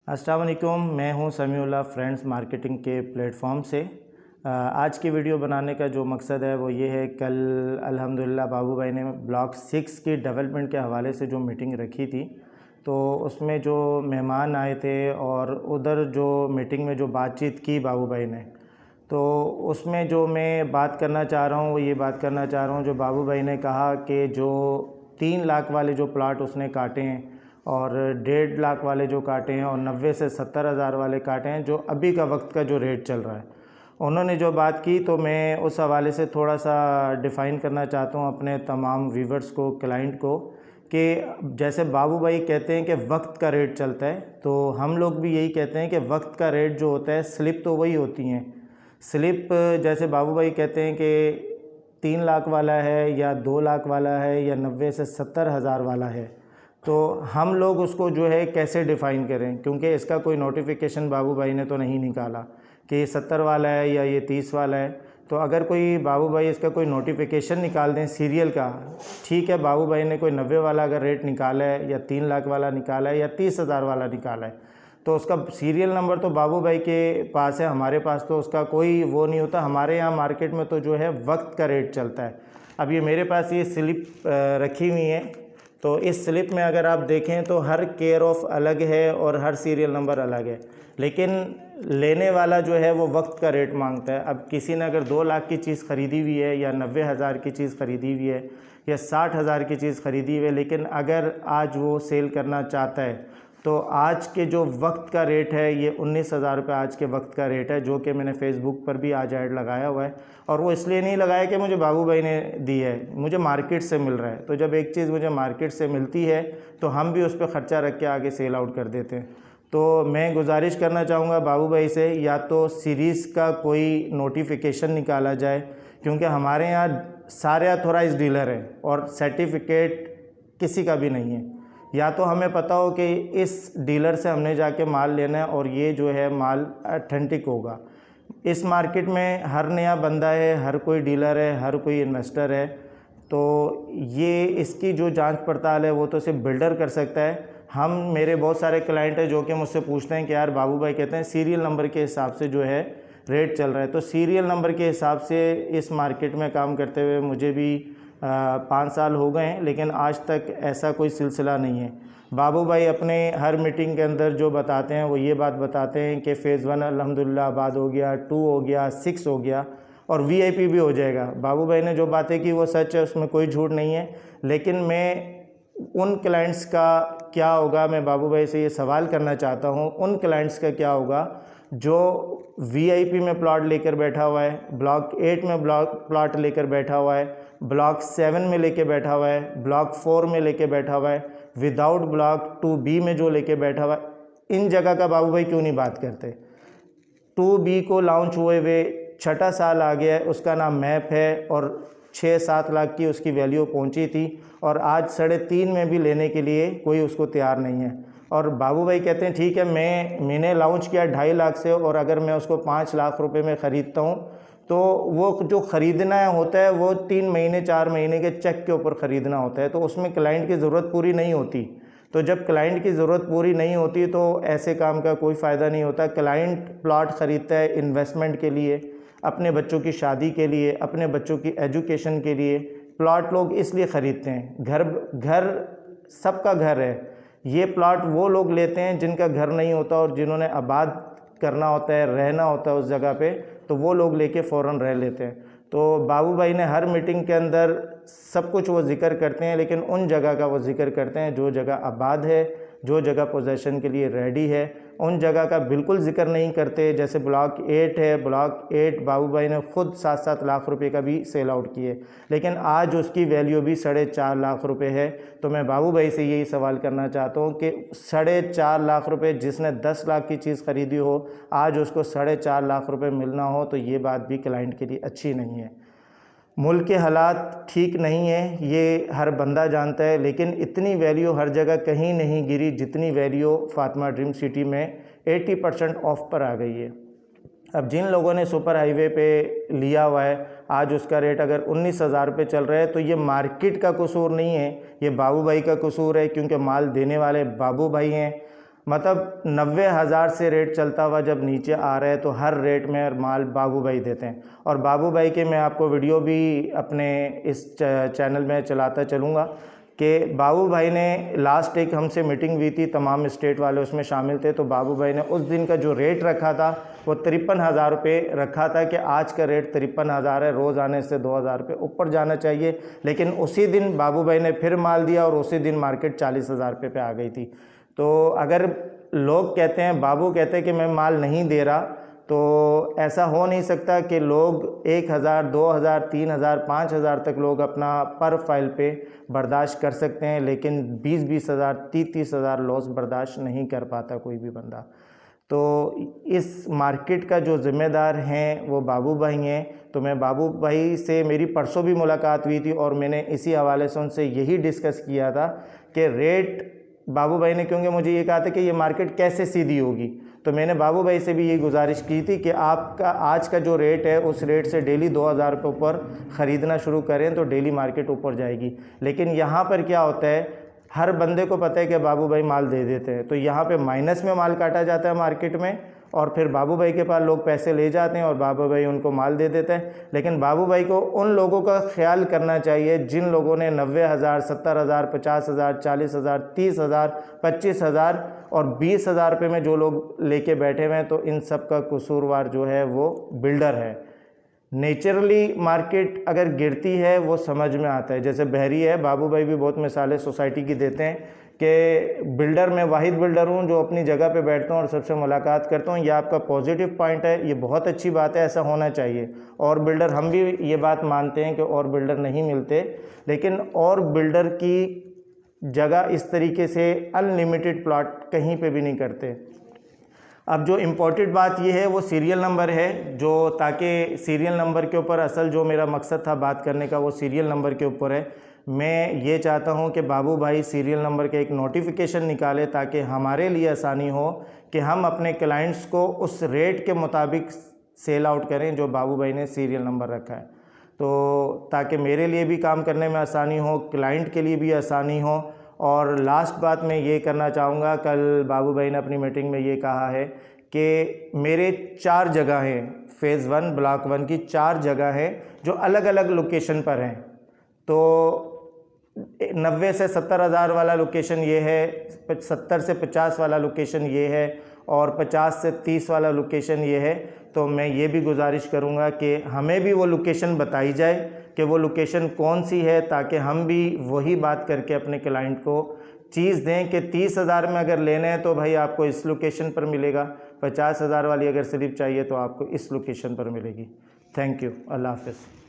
अस्सलाम वालेकुम, मैं हूं समीउल्लाह फ्रेंड्स मार्केटिंग के प्लेटफॉर्म से। आज की वीडियो बनाने का जो मकसद है वो ये है, कल अल्हम्दुलिल्लाह बाबू भाई ने ब्लॉक 6 की डेवलपमेंट के हवाले से जो मीटिंग रखी थी, तो उसमें जो मेहमान आए थे और उधर जो मीटिंग में जो बातचीत की बाबू भाई ने, तो उसमें जो मैं बात करना चाह रहा हूँ वो ये बात करना चाह रहा हूँ, जो बाबू भाई ने कहा कि जो 3 लाख वाले जो प्लाट उसने काटे हैं और 1.5 लाख वाले जो काटे हैं और 90 से 70 हज़ार वाले काटे हैं, जो अभी का वक्त का जो रेट चल रहा है, उन्होंने जो बात की, तो मैं उस हवाले से थोड़ा सा डिफ़ाइन करना चाहता हूँ अपने तमाम व्यूवर्स को, क्लाइंट को, कि जैसे बाबू भाई कहते हैं कि वक्त का रेट चलता है, तो हम लोग भी यही कहते हैं कि वक्त का रेट जो होता है, स्लिप तो वही होती हैं। स्लिप जैसे बाबू भाई कहते हैं कि 3 लाख वाला है या 2 लाख वाला है या 90 से 70 हज़ार वाला है, तो हम लोग उसको जो है कैसे डिफ़ाइन करें, क्योंकि इसका कोई नोटिफिकेशन बाबू भाई ने तो नहीं निकाला कि 70 वाला है या ये 30 वाला है। तो अगर कोई बाबू भाई इसका कोई नोटिफिकेशन निकाल दें सीरियल का, ठीक है, बाबू भाई ने कोई 90 वाला अगर रेट निकाला है या 3 लाख वाला निकाला है या 30 हज़ार वाला निकाला है, तो उसका सीरियल नंबर तो बाबू भाई के पास है, हमारे पास तो उसका कोई वो नहीं होता। हमारे यहाँ मार्केट में तो जो है वक्त का रेट चलता है। अब ये मेरे पास ये स्लिप रखी हुई है, तो इस स्लिप में अगर आप देखें तो हर केयर ऑफ अलग है और हर सीरियल नंबर अलग है, लेकिन लेने वाला जो है वो वक्त का रेट मांगता है। अब किसी ने अगर 2 लाख की चीज़ ख़रीदी हुई है या 90 हज़ार की चीज़ ख़रीदी हुई है या 60 हज़ार की चीज़ ख़रीदी हुई है, लेकिन अगर आज वो सेल करना चाहता है, तो आज के जो वक्त का रेट है ये 19 हज़ार रुपये आज के वक्त का रेट है, जो कि मैंने फ़ेसबुक पर भी आज ऐड लगाया हुआ है। और वो इसलिए नहीं लगाया कि मुझे बाबू भाई ने दी है, मुझे मार्केट से मिल रहा है। तो जब एक चीज़ मुझे मार्केट से मिलती है तो हम भी उस पर ख़र्चा रख के आगे सेल आउट कर देते हैं। तो मैं गुजारिश करना चाहूँगा बाबू भाई से, या तो सीरीज़ का कोई नोटिफिकेशन निकाला जाए, क्योंकि हमारे यहाँ सारे अथोराइज डीलर हैं और सर्टिफिकेट किसी का भी नहीं है। या तो हमें पता हो कि इस डीलर से हमने जाके माल लेना है और ये जो है माल ऑथेंटिक होगा। इस मार्केट में हर नया बंदा है, हर कोई डीलर है, हर कोई इन्वेस्टर है, तो ये इसकी जो जांच पड़ताल है वो तो सिर्फ बिल्डर कर सकता है। मेरे बहुत सारे क्लाइंट हैं जो कि मुझसे पूछते हैं कि यार बाबू भाई कहते हैं सीरियल नंबर के हिसाब से जो है रेट चल रहा है। तो सीरियल नंबर के हिसाब से इस मार्केट में काम करते हुए मुझे भी 5 साल हो गए हैं, लेकिन आज तक ऐसा कोई सिलसिला नहीं है। बाबू भाई अपने हर मीटिंग के अंदर जो बताते हैं वो ये बात बताते हैं कि फ़ेज़ 1 अल्हम्दुलिल्लाह आबाद हो गया, 2 हो गया, 6 हो गया और वीआईपी भी हो जाएगा। बाबू भाई ने जो बातें की वो सच है, उसमें कोई झूठ नहीं है। लेकिन मैं उन क्लाइंट्स का क्या होगा, मैं बाबू भाई से ये सवाल करना चाहता हूँ, उन क्लाइंट्स का क्या होगा जो वीआईपी में प्लॉट लेकर बैठा हुआ है, ब्लॉक 8 में प्लॉट लेकर बैठा हुआ है, ब्लॉक 7 में लेके बैठा हुआ है, ब्लॉक 4 में लेके बैठा हुआ है, विदाउट ब्लॉक 2B में जो लेके बैठा हुआ है। इन जगह का बाबू भाई क्यों नहीं बात करते? 2B को लॉन्च हुए हुए 6ठा साल आ गया है, उसका नाम मैप है और 6-7 लाख की उसकी वैल्यू पहुंची थी और आज 3.5 में भी लेने के लिए कोई उसको तैयार नहीं है। और बाबू भाई कहते हैं ठीक है, मैंने लॉन्च किया 2.5 लाख से और अगर मैं उसको 5 लाख रुपए में ख़रीदता हूँ, तो वो जो ख़रीदना होता है वो 3 महीने 4 महीने के चेक के ऊपर ख़रीदना होता है, तो उसमें क्लाइंट की ज़रूरत पूरी नहीं होती। तो जब क्लाइंट की ज़रूरत पूरी नहीं होती तो ऐसे काम का कोई फ़ायदा नहीं होता। क्लाइंट प्लॉट ख़रीदता है इन्वेस्टमेंट के लिए, अपने बच्चों की शादी के लिए, अपने बच्चों की एजुकेशन के लिए। प्लॉट लोग इसलिए ख़रीदते हैं, घर सबका घर है। ये प्लॉट वो लोग लेते हैं जिनका घर नहीं होता और जिन्होंने आबाद करना होता है, रहना होता है उस जगह पे, तो वो लोग लेके फ़ौरन रह लेते हैं। तो बाबू भाई ने हर मीटिंग के अंदर सब कुछ वो ज़िक्र करते हैं, लेकिन उन जगह का वो ज़िक्र करते हैं जो जगह आबाद है, जो जगह पोजेसन के लिए रेडी है। उन जगह का बिल्कुल ज़िक्र नहीं करते। जैसे ब्लॉक 8 है, ब्लॉक 8 बाबू भाई ने ख़ुद 7-7 लाख रुपए का भी सेल आउट किए, लेकिन आज उसकी वैल्यू भी 4.5 लाख रुपए है। तो मैं बाबू भाई से यही सवाल करना चाहता हूँ कि 4.5 लाख रुपए जिसने 10 लाख की चीज़ ख़रीदी हो, आज उसको 4.5 लाख रुपए मिलना हो, तो ये बात भी क्लाइंट के लिए अच्छी नहीं है। मुल्क के हालात ठीक नहीं है, ये हर बंदा जानता है, लेकिन इतनी वैल्यू हर जगह कहीं नहीं गिरी जितनी वैल्यू फातिमा ड्रीम सिटी में 80% ऑफ पर आ गई है। अब जिन लोगों ने सुपर हाईवे पे लिया हुआ है, आज उसका रेट अगर 19 हज़ार पे चल रहा है, तो ये मार्केट का कसूर नहीं है, ये बाबू भाई का कसूर है, क्योंकि माल देने वाले बाबू भाई हैं। मतलब 90,000 से रेट चलता हुआ जब नीचे आ रहा है तो हर रेट में माल बाबू भाई देते हैं। और बाबू भाई के मैं आपको वीडियो भी अपने इस चैनल में चलाता चलूँगा कि बाबू भाई ने लास्ट एक हमसे मीटिंग हुई थी, तमाम स्टेट वाले उसमें शामिल थे, तो बाबू भाई ने उस दिन का जो रेट रखा था वो 53,000 रुपये रखा था कि आज का रेट 53,000 है, रोज़ आने से 2,000 रुपये ऊपर जाना चाहिए। लेकिन उसी दिन बाबू भाई ने फिर माल दिया और उसी दिन मार्केट 40,000 रुपये पे आ गई थी। तो अगर लोग कहते हैं, बाबू कहते हैं कि मैं माल नहीं दे रहा, तो ऐसा हो नहीं सकता कि लोग 1,000, 2,000, 3,000, 5,000 तक लोग अपना पर फाइल पे बर्दाश्त कर सकते हैं, लेकिन 20,000, 30,000 लॉस बर्दाश्त नहीं कर पाता कोई भी बंदा। तो इस मार्केट का जो ज़िम्मेदार हैं वो बाबू भाई हैं। तो मैं बाबू भाई से, मेरी परसों भी मुलाकात हुई थी और मैंने इसी हवाले से उनसे यही डिस्कस किया था कि रेट, बाबू भाई ने क्योंकि मुझे ये कहा था कि ये मार्केट कैसे सीधी होगी, तो मैंने बाबू भाई से भी ये गुजारिश की थी कि आपका आज का जो रेट है उस रेट से डेली 2,000 रुपये ऊपर ख़रीदना शुरू करें तो डेली मार्केट ऊपर जाएगी। लेकिन यहाँ पर क्या होता है, हर बंदे को पता है कि बाबू भाई माल दे देते हैं, तो यहाँ पे माइनस में माल काटा जाता है मार्केट में और फिर बाबू भाई के पास लोग पैसे ले जाते हैं और बाबू भाई उनको माल दे देते हैं। लेकिन बाबू भाई को उन लोगों का ख्याल करना चाहिए जिन लोगों ने 90,000, 70,000, 50,000, 40,000, 30,000, 25,000 और 20,000 रुपये में जो लोग लेके बैठे हुए हैं, तो इन सब का कसूरवार जो है वो बिल्डर है। नेचुरली मार्केट अगर गिरती है वो समझ में आता है, जैसे बहरी है, बाबू भाई भी बहुत मिसालें सोसाइटी की देते हैं कि बिल्डर, मैं वाहिद बिल्डर हूँ जो अपनी जगह पे बैठता हूँ और सबसे मुलाकात करता हूँ। ये आपका पॉजिटिव पॉइंट है, ये बहुत अच्छी बात है, ऐसा होना चाहिए। और बिल्डर, हम भी ये बात मानते हैं कि और बिल्डर नहीं मिलते, लेकिन और बिल्डर की जगह इस तरीके से अनलिमिटेड प्लॉट कहीं पे भी नहीं करते। अब जो इम्पोर्टेंट बात ये है वो सीरियल नंबर है, जो ताकि सीरियल नंबर के ऊपर, असल जो मेरा मकसद था बात करने का वो सीरियल नंबर के ऊपर है। मैं ये चाहता हूँ कि बाबू भाई सीरियल नंबर के एक नोटिफिकेशन निकाले ताकि हमारे लिए आसानी हो कि हम अपने क्लाइंट्स को उस रेट के मुताबिक सेल आउट करें जो बाबू भाई ने सीरियल नंबर रखा है, तो ताकि मेरे लिए भी काम करने में आसानी हो, क्लाइंट के लिए भी आसानी हो। और लास्ट बात मैं ये करना चाहूँगा, कल बाबू भाई ने अपनी मीटिंग में ये कहा है कि मेरे 4 जगह हैं, फ़ेज़ 1 ब्लॉक 1 की 4 जगह हैं जो अलग अलग लोकेशन पर हैं। तो 90 से 70,000 वाला लोकेशन ये है, 70 से 50 वाला लोकेशन ये है और 50 से 30 वाला लोकेशन ये है। तो मैं ये भी गुजारिश करूँगा कि हमें भी वो लोकेशन बताई जाए कि वो लोकेशन कौन सी है, ताकि हम भी वही बात करके अपने क्लाइंट को चीज़ दें कि 30,000 में अगर लेने हैं तो भाई आपको इस लोकेशन पर मिलेगा, 50,000 वाली अगर स्लिप चाहिए तो आपको इस लोकेशन पर मिलेगी। थैंक यू, अल्लाह हाफ़िज़।